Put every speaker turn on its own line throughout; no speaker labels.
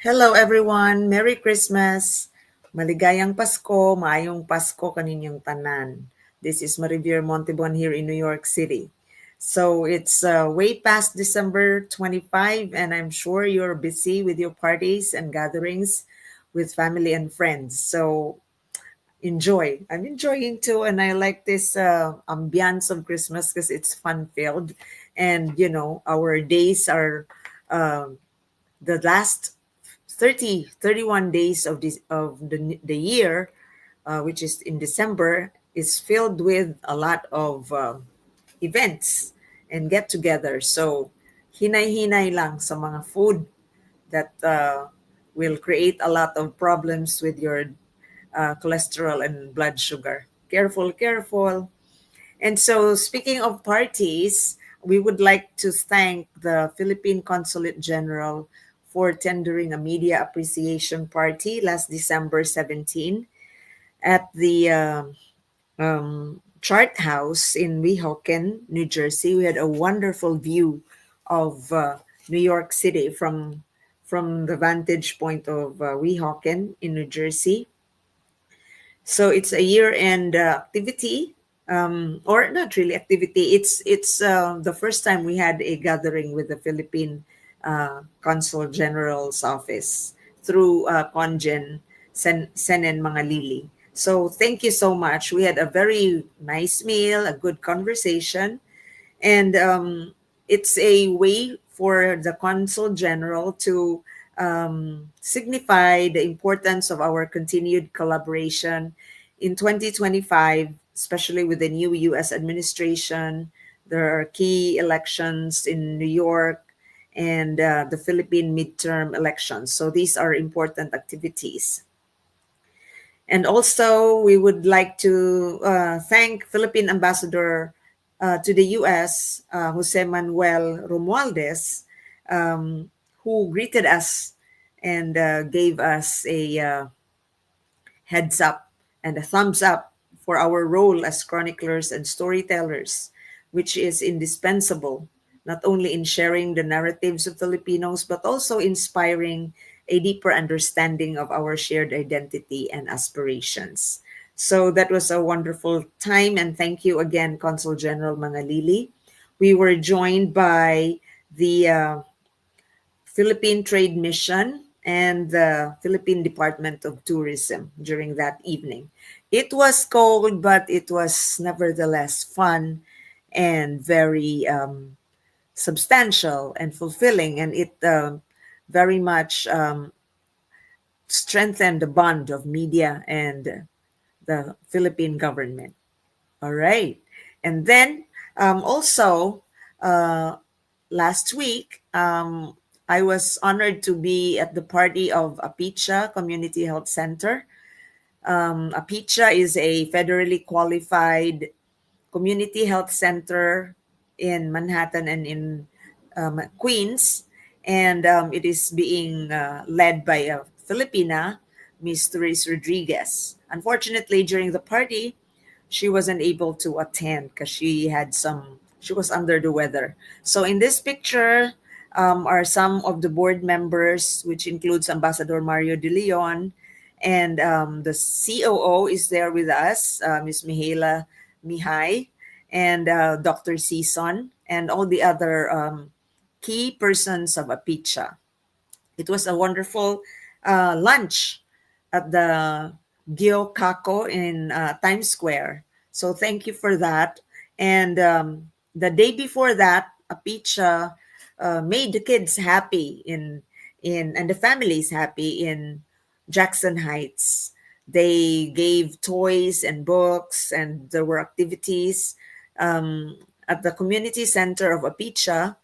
Hello everyone, Merry Christmas, maligayang Pasko, maayong Pasko kaninyong tanan. This is Maribir Montebon here in New York City. So it's way past December 25 and I'm sure you're busy with your parties and gatherings with family and friends. So enjoy. I'm enjoying too and I like this ambiance of Christmas because it's fun-filled and our days are the last 31 days of the year, which is in December, is filled with a lot of events and get-together. So, hinay-hinay lang sa mga food that will create a lot of problems with your cholesterol and blood sugar. Careful, careful. And so, speaking of parties, we would like to thank the Philippine Consulate General for tendering a media appreciation party last December 17 at the Chart House in Weehawken, New Jersey. We had a wonderful view of New York City from the vantage point of Weehawken in New Jersey. So it's a year-end activity, or not really activity. It's the first time we had a gathering with the Philippine Consul General's office through Congen Senen Mangalili. So thank you so much. We had a very nice meal, a good conversation, and it's a way for the Consul General to signify the importance of our continued collaboration in 2025, especially with the new U.S. administration. There are key elections in New York and the Philippine midterm elections. So these are important activities. And also, we would like to thank Philippine Ambassador to the U.S., Jose Manuel Romualdez, who greeted us and gave us a heads up and a thumbs up for our role as chroniclers and storytellers, which is indispensable, not only in sharing the narratives of Filipinos, but also inspiring a deeper understanding of our shared identity and aspirations. So that was a wonderful time, and thank you again, Consul General Mangalili. We were joined by the Philippine Trade Mission and the Philippine Department of Tourism during that evening. It was cold, but it was nevertheless fun and very substantial and fulfilling, and it very much strengthened the bond of media and the Philippine government. All right. And then also uh, last week, I was honored to be at the party of Apicha Community Health Center. Apicha is a federally qualified community health center in Manhattan and in Queens, and it is being led by a Filipina, Miss Therese Rodriguez. Unfortunately, during the party, she wasn't able to attend because she was under the weather. So in this picture are some of the board members, which includes Ambassador Mario De Leon, and the COO is there with us, Ms. Mihaela Mihai, and Dr. Season, and all the other key persons of Apicha. It was a wonderful lunch at the Gyo Kako in Times Square. So thank you for that. And the day before that, Apicha made the kids happy and the families happy in Jackson Heights. They gave toys and books, and there were activities at the community center of Apicha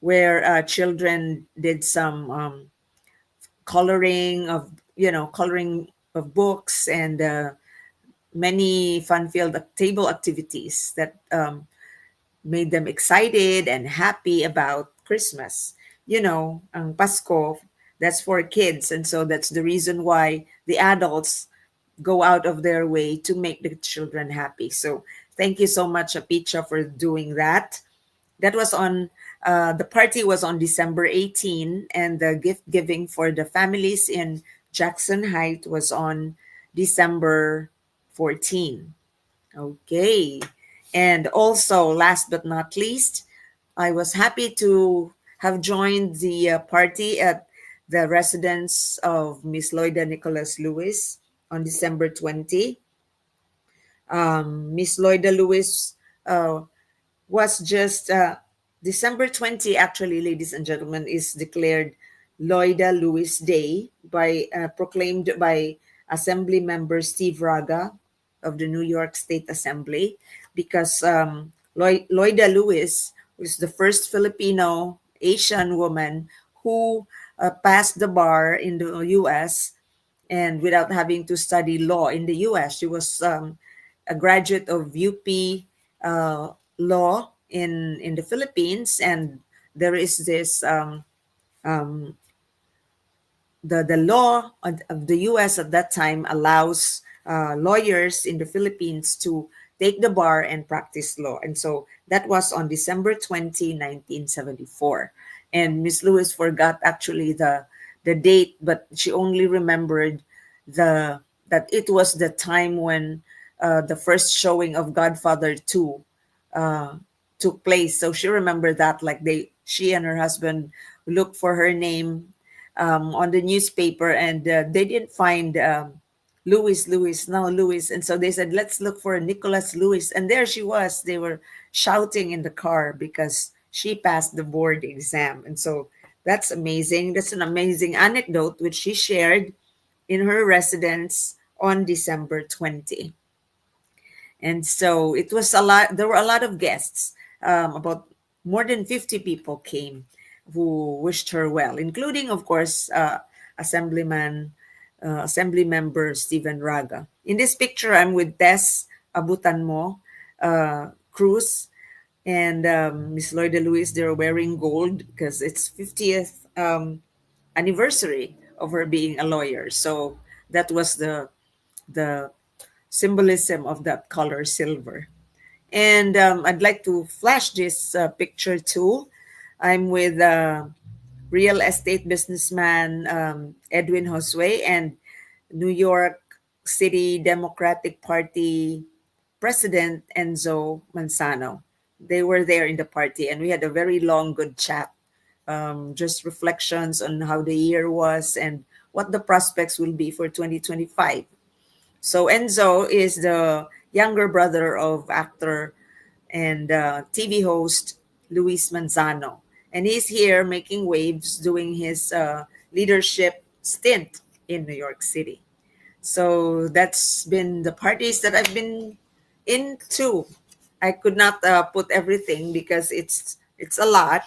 where children did some coloring of books and many fun-filled table activities that made them excited and happy about Christmas. Ang Pasko, that's for kids, and so that's the reason why the adults go out of their way to make the children happy. So thank you so much, Apicha, for doing that. That was on the party was on December 18, and the gift giving for the families in Jackson Heights was on December 14. Okay. And also, last but not least, I was happy to have joined the party at the residence of Miss Loida Nicholas Lewis on December 20. Miss Loida Lewis was just December 20, actually, ladies and gentlemen, is declared Loida Lewis Day proclaimed by Assembly Member Steve Raga of the New York State Assembly, because Loida Lewis was the first Filipino Asian woman who passed the bar in the U.S. and without having to study law in the U.S. She was a graduate of UP law in the Philippines, and there is this the law of the U.S. at that time allows lawyers in the Philippines to take the bar and practice law, and so that was on December 20, 1974. And Miss Lewis forgot actually the date, but she only remembered that it was the time when the first showing of Godfather 2 took place. So she remembered that, like she and her husband looked for her name on the newspaper, and they didn't find Lewis, and so they said, let's look for Nicholas Lewis, and there she was. They were shouting in the car because she passed the board exam, and so that's amazing. That's an amazing anecdote which she shared in her residence on December 20. And so it was a lot. There were a lot of guests. About more than 50 people came who wished her well, including, of course, Assembly Member Stephen Raga. In this picture, I'm with Tess Abutanmo Cruz and Miss Loida Lewis. They're wearing gold because it's 50th anniversary of her being a lawyer. So that was the symbolism of that color, silver. And I'd like to flash this picture too. I'm with real estate businessman Edwin Josue and New York City Democratic Party President Enzo Manzano. They were there in the party, and we had a very long, good chat. Just reflections on how the year was and what the prospects will be for 2025. So Enzo is the younger brother of actor and TV host Luis Manzano. and he's here making waves, doing his leadership stint in New York City. So that's been the parties that I've been into. I could not put everything because it's a lot,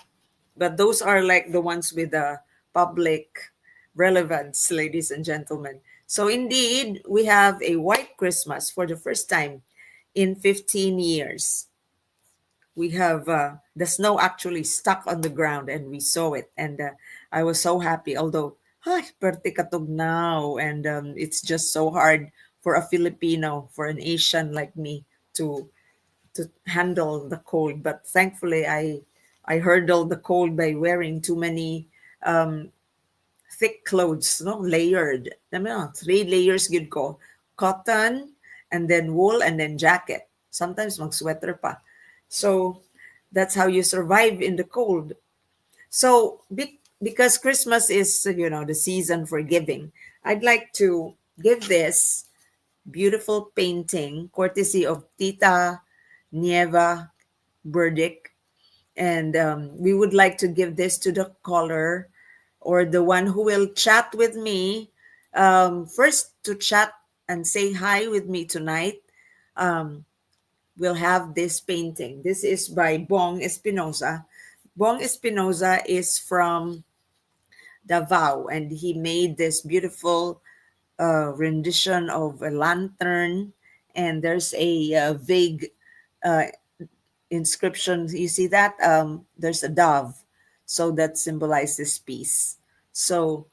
but those are like the ones with the public relevance, ladies and gentlemen. So indeed, we have a white Christmas for the first time in 15 years. We have the snow actually stuck on the ground and we saw it, and I was so happy, although ay, perte katog now, and it's just so hard for a Filipino, for an Asian like me, to handle the cold. But thankfully I hurdled the cold by wearing too many thick clothes, no, layered. Alam mo, 3 layers good ko. Cotton, and then wool, and then jacket. Sometimes mag-sweater pa. So that's how you survive in the cold. So because Christmas is, the season for giving, I'd like to give this beautiful painting courtesy of Tita Nieva Burdick. And we would like to give this to the caller or the one who will chat with me. First, to chat and say hi with me tonight, we'll have this painting. This is by Bong Espinosa. Bong Espinosa is from Davao, and he made this beautiful rendition of a lantern, and there's a vague uh, inscription. You see that? There's a dove, so that symbolizes peace. So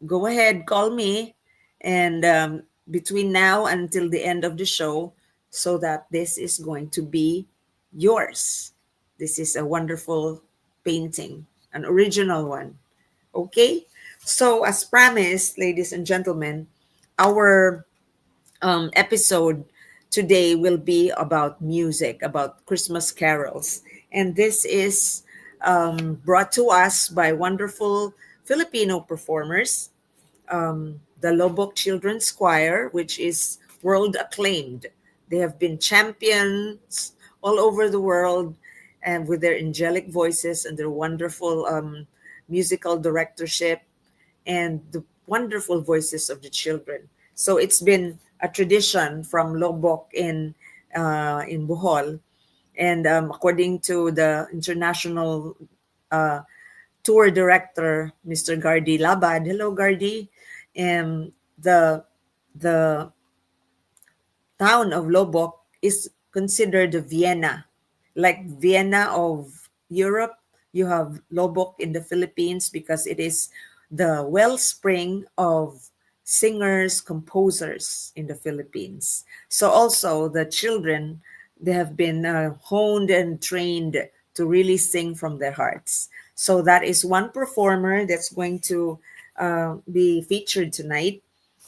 go ahead, call me, and between now until the end of the show, so that this is going to be yours. This is a wonderful painting, an original one. Okay? So, as promised, ladies and gentlemen, our episode today will be about music, about Christmas carols. And this is brought to us by wonderful Filipino performers, the Loboc Children's Choir, which is world acclaimed. They have been champions all over the world, and with their angelic voices and their wonderful musical directorship and the wonderful voices of the children. So it's been a tradition from Loboc in Bohol, and according to the international tour director, Mr. Gardy Labad. Hello, Gardy. The the town of Loboc is considered the Vienna, like Vienna of Europe. You have Loboc in the Philippines because it is the wellspring of singers, composers in the Philippines. So also the children, they have been honed and trained to really sing from their hearts. So that is one performer that's going to be featured tonight.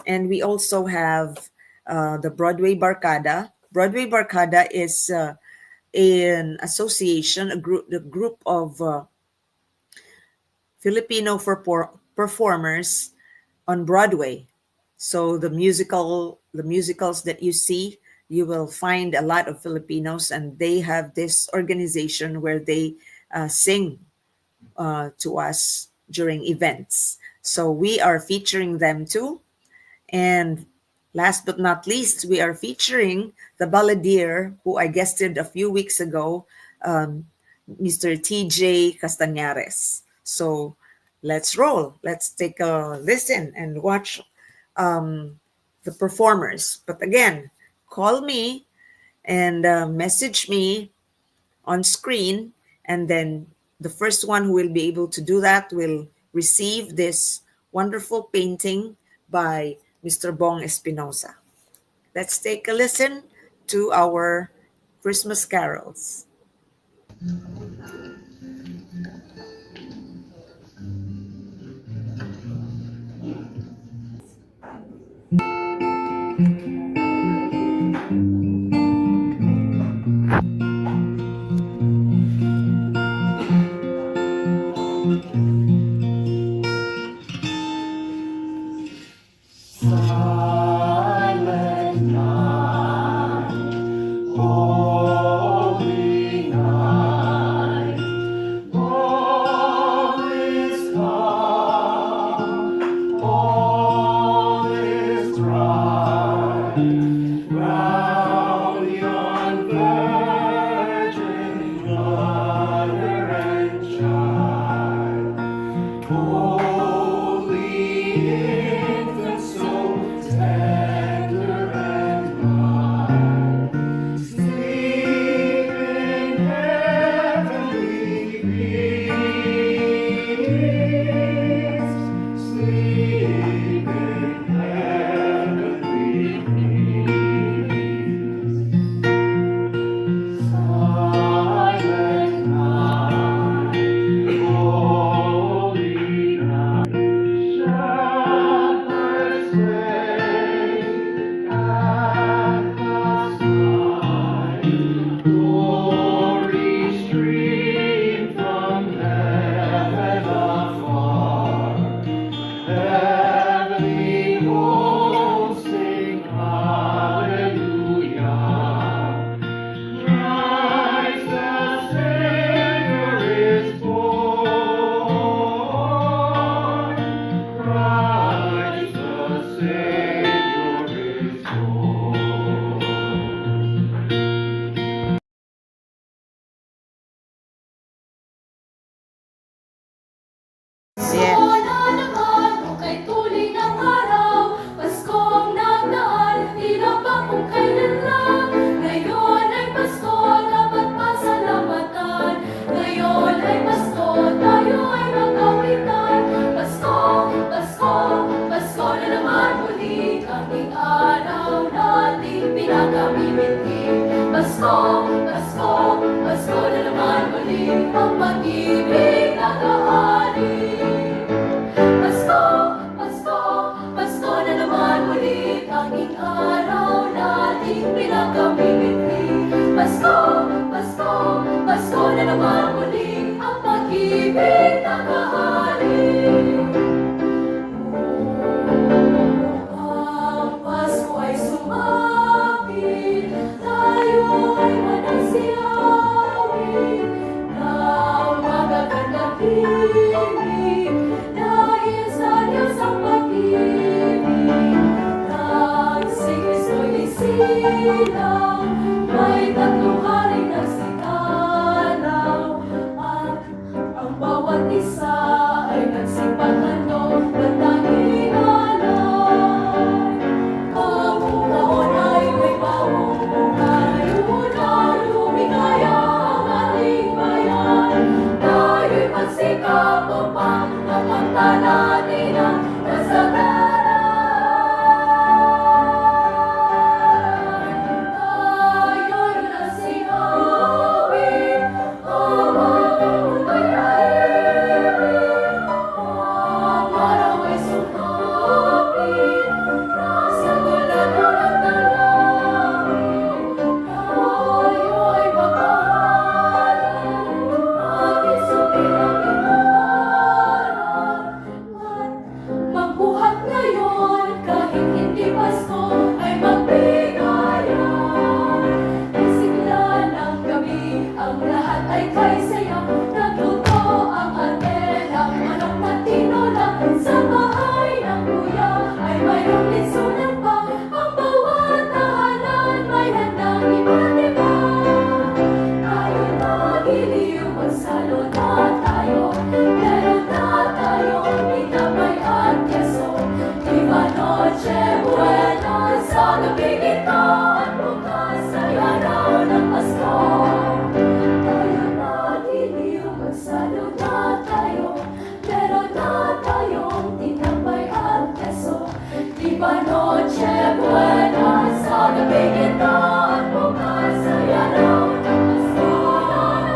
And we also have the Broadway Barkada. Broadway Barkada is an association, a group of Filipino performers on Broadway. So the musicals that you see, you will find a lot of Filipinos, and they have this organization where they sing to us during events. So we are featuring them too. And last but not least, we are featuring the balladeer who I guested a few weeks ago, Mr. TJ Castanares. So let's roll. Let's take a listen and watch the performers. But again, call me and message me on screen, and then the first one who will be able to do that will receive this wonderful painting by Mr. Bong Espinosa. Let's take a listen to our Christmas carols.
punta natin ang kasagaran. Tayo'y nasinawi, ang mga mundo'y tahimik, ang araw ay sumapit, nasa gulad ng dalangin. Tayo'y magpahalan, ating subilang inaharap, at magbuhat ngayon kahit hindi Pasko ay magbigayan. Isigla ng gabi, ang lahat ay kay saya, nagluto ang ate ng manok na tinola, sa bahay ng kuya ay mayroong litsunan pa, ang bawat tahanan may handang iba't iba. Tayo'y magiliw, magsalo na tayo, meron na tayong tinapay at keso. Viva Noche Buena sa gabing ito, at bukas ay araw ng Pasko. Tayo'y magiliw, magsalo na tayo, meron na tayong tinapay at keso. Viva Noche Buena sa gabing ito, at bukas ay araw ng Pasko.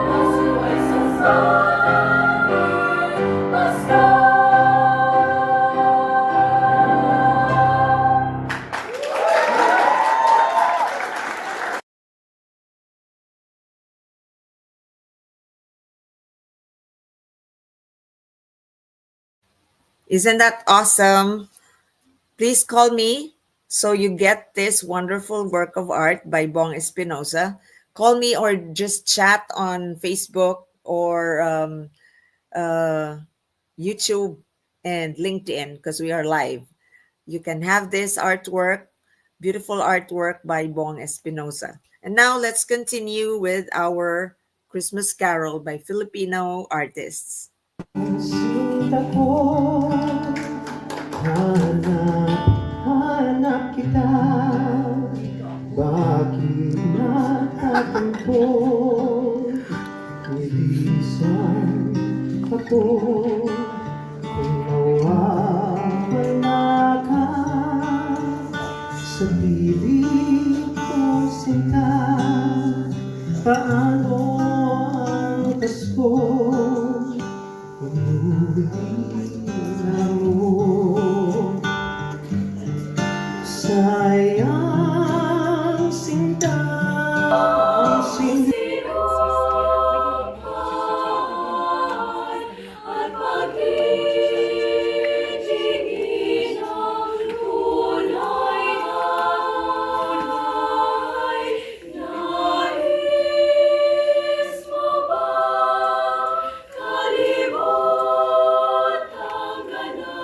Pasko ay susunod, Pasko.
Isn't that awesome? Please call me so you get this wonderful work of art by Bong Espinosa. Call me or just chat on Facebook or YouTube and LinkedIn because we are live. You can have this artwork, beautiful artwork by Bong Espinosa. And now let's continue with our Christmas Carol by Filipino artists.
Sinta ko, hanap kita, bakit natagpo? Ilisan ako, kung mawawala ka, sa piling ko sinta, paano ang Pasko? Sayang sinta ang
At pag-ibigin ang kulay ay nais mo ba kalimutan ka na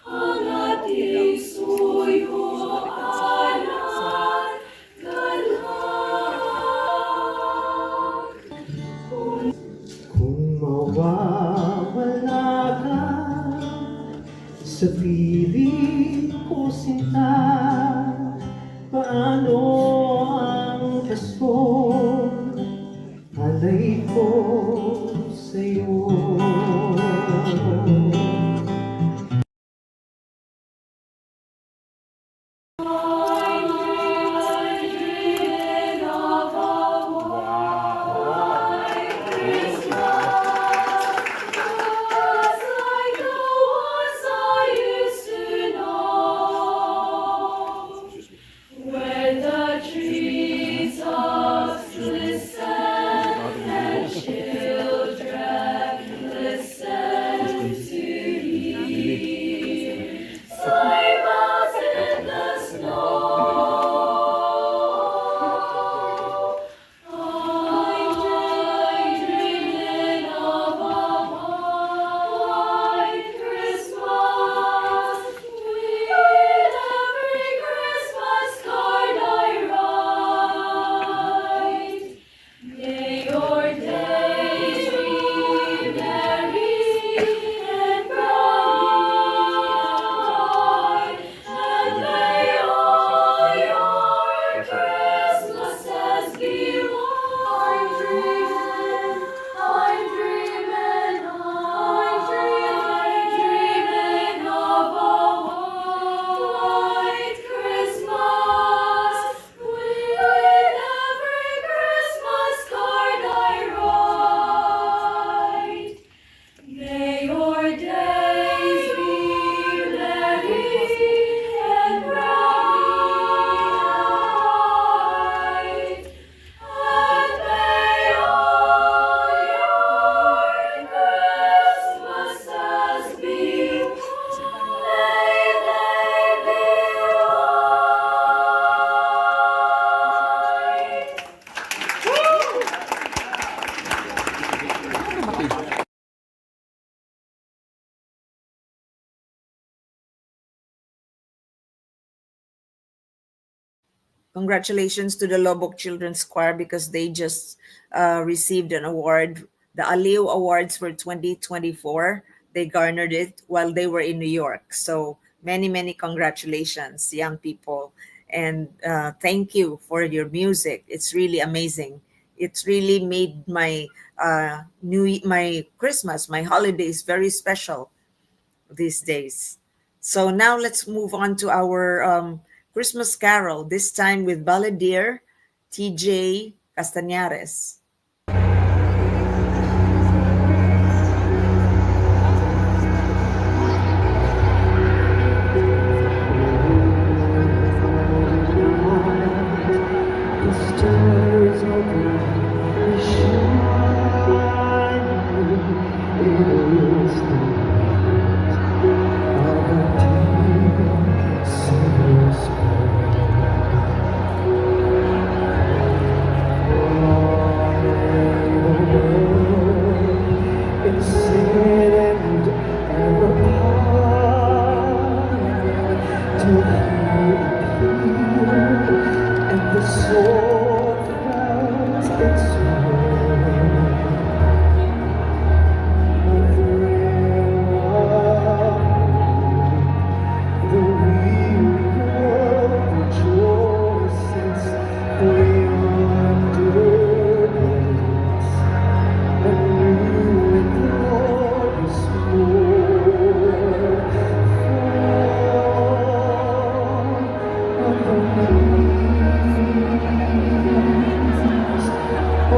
ang ating suyuan at galang?
kung mawawala ka sa piling ko sinta, paano ang Pasko? Alay ko sa'yo.
Congratulations to the Loboc Children's Choir because they just received an award, the Aliw Awards for 2024. They garnered it while they were in New York. So many, many congratulations, young people. And thank you for your music. It's really amazing. It's really made my Christmas, my holidays very special these days. So now let's move on to our Christmas carol, this time with balladeer TJ Castanares.
The stars are brightly shining. It is the night of a deep silver sky. The world in sin and error pining to hear and the soul finds its home. The weary world rejoices for yonder place, a new and glorious morn. Oh,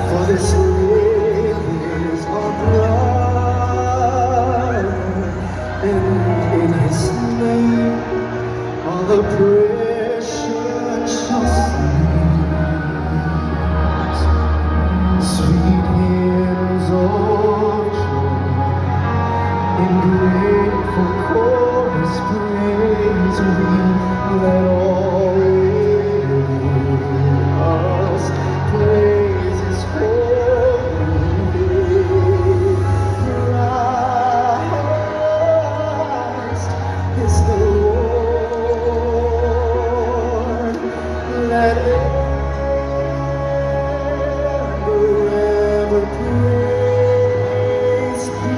for this slave is our blood, and in his name all oppression shall cease. Sweet hymns of joy in grateful chorus praise we let all within us praise his holy name. Christ is the Lord. Let ever praise be.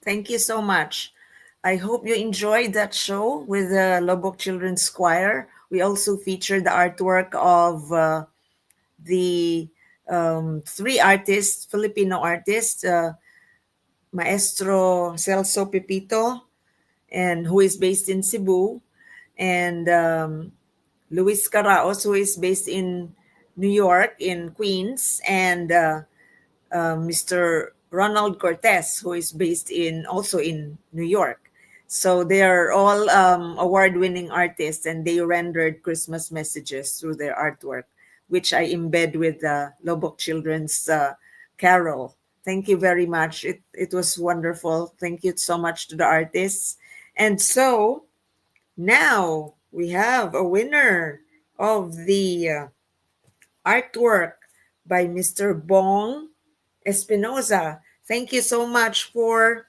Thank you so much. I hope you enjoyed that show with the Loboc Children's Choir. We also featured the artwork of the three artists, Filipino artists, Maestro Celso Pepito, and who is based in Cebu, and Luis Caraos, who is based in New York, in Queens, and Mr. Ronald Cortez, who is based in also in New York. So they are all award-winning artists, and they rendered Christmas messages through their artwork, which I embed with the Loboc Children's Carol. Thank you very much. It was wonderful. Thank you so much to the artists. And so now we have a winner of the artwork by Mr. Bong Espinoza. Thank you so much for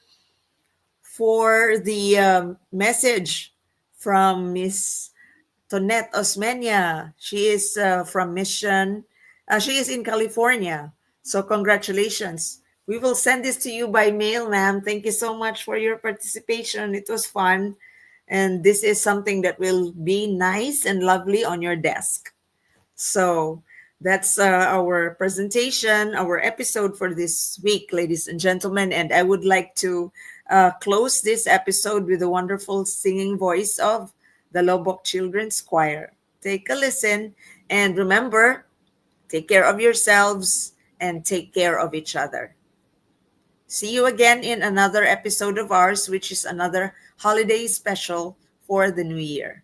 the message from Miss Tonette Osmeña. She is from Mission. She is in California. So congratulations. We will send this to you by mail, ma'am. Thank you so much for your participation. It was fun. And this is something that will be nice and lovely on your desk. So that's our presentation, our episode for this week, ladies and gentlemen. And I would like to close this episode with the wonderful singing voice of the Loboc Children's Choir. Take a listen, and remember, take care of yourselves and take care of each other. See you again in another episode of ours, which is another holiday special for the new year.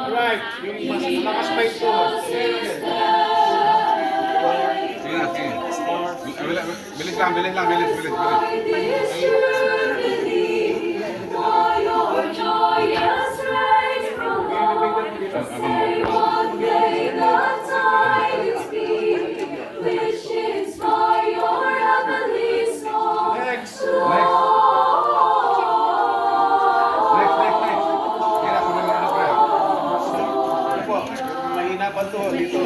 Alright, yung mas malakas pa ito. Sige na, sige. Bilis lang, bilis lang, bilis, bilis, bilis. Next. Mahina pa to dito.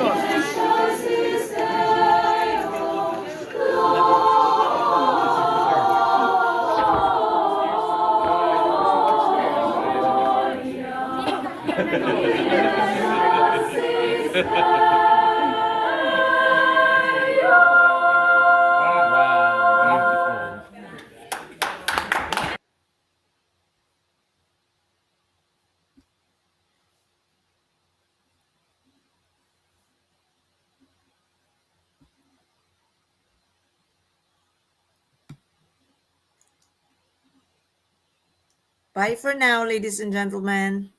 Bye for now, ladies and gentlemen.